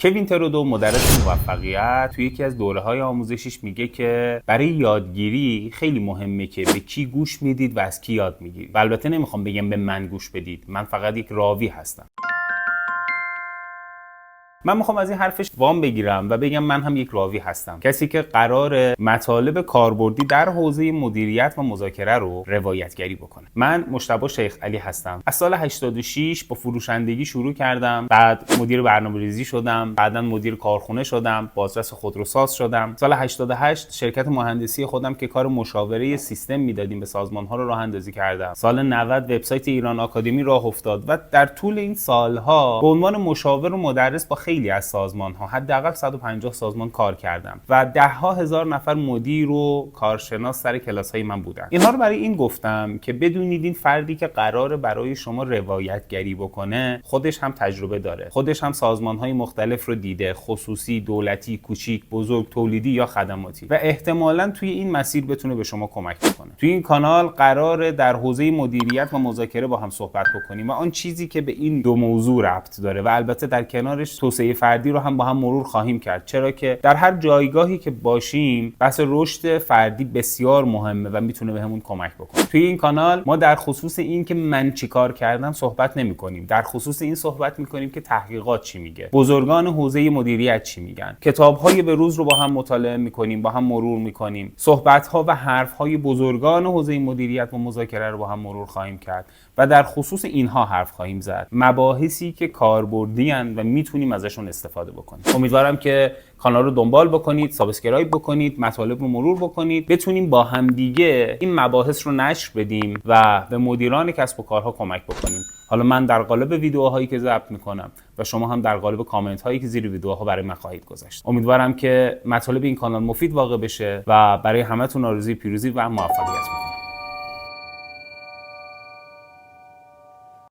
کوین ترودو مدرس موفقیت توی یکی از دوره‌های آموزشیش میگه که برای یادگیری خیلی مهمه که به کی گوش میدید و از کی یاد میگیرید. و البته نمیخوام بگم به من گوش بدید، من فقط یک راوی هستم. من میخوام از این حرفش وام بگیرم و بگم من هم یک راوی هستم، کسی که قرار مطالب کاربردی در حوزه مدیریت و مذاکره رو روایتگری بکنه. من مجتبی شیخ علی هستم. از سال 86 با فروشندگی شروع کردم، بعد مدیر برنامه‌ریزی شدم، بعداً مدیر کارخونه شدم، بازرس خودروساز شدم. سال 88 شرکت مهندسی خودم که کار مشاوره سیستم میدادیم به سازمان‌ها رو راه اندازی کردم. سال 90 وبسایت ایران آکادمی راه افتاد و در طول این سالها به عنوان مشاور و مدرس با خیلی از سازمان‌ها، حداقل 150 سازمان کار کردم و ده‌ها هزار نفر مدیر و کارشناس سر کلاس‌های من بودن. اینها رو برای این گفتم که بدونید این فردی که قراره برای شما روایتگری بکنه خودش هم تجربه داره، خودش هم سازمان‌های مختلف رو دیده، خصوصی، دولتی، کوچیک، بزرگ، تولیدی یا خدماتی، و احتمالاً توی این مسیر بتونه به شما کمک بکنه. توی این کانال قراره در حوزه مدیریت و مذاکره با هم صحبت بکنیم و آن چیزی که به این دو موضوع ربط داره و البته در کنارش توسعه فردی رو هم با هم مرور خواهیم کرد، چرا که در هر جایگاهی که باشیم بحث رشد فردی بسیار مهمه و میتونه بهمون کمک بکنه. توی این کانال ما در خصوص این که من چیکار کردم صحبت نمی‌کنیم، در خصوص این صحبت می‌کنیم که تحقیقات چی میگه، بزرگان حوزه مدیریت چی میگن، کتاب‌های به روز رو با هم مطالعه می‌کنیم، با هم مرور می‌کنیم، صحبت‌ها و حرف‌های بزرگان حوزه مدیریت و مذاکره رو با هم مرور خواهیم کرد و در خصوص اینها حرف خواهیم زد، مباحثی که کاربردی ان و میتونیم ازشون استفاده بکنید. امیدوارم که کانال رو دنبال بکنید، سابسکرایب بکنید، مطالب رو مرور بکنید، بتونیم با همدیگه این مباحث رو نشر بدیم و به مدیران کسب و کارها کمک بکنیم. حالا من در قالب ویدیوهایی که ضبط میکنم و شما هم در قالب کامنت هایی که زیر ویدیوها برای من خواهید گذاشت. امیدوارم که مطالب این کانال مفید واقع بشه و برای همتون آرزوی پیروزی و موفقیت